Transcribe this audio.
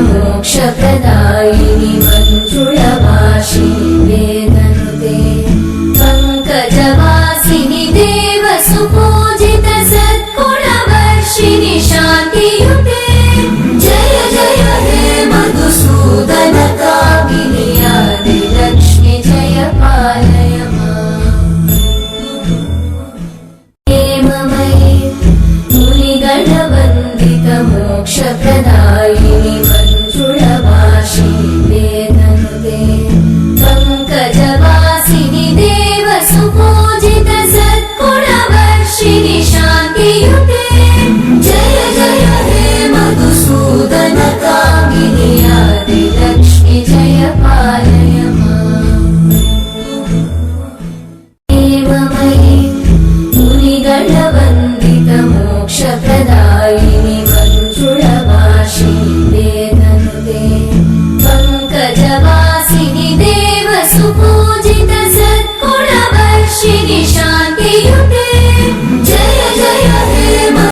मोक्षप्रदायिनि मञ्जुळवासिनि वेदनुते पङ्कजवासिनि देवसुपूजित सद्गुणवर्षिणि शान्तियुते जय जय हे मधुसूदन कामिनि आदिलक्ष्मि जय पालय माम् हेममयि मुनिगणवन्दित मोक्षप्रदायिनि मञ्जुळवासिनि वेदनुते पङ्कजवासिनि देवसुपूजित सद्गुणवर्षिणि शान्तियुते जय जय हे मधुसूदन कामिनि आदिलक्ष्मि जय पालय माम् हेममयि मुनिगणवन्दित मोक्षप्रदायिनि मञ्जुळवासिनि वेदनुते पङ्कजवासिनि देवसुपूजित सद्गुणवर्षिणि शान्तियुते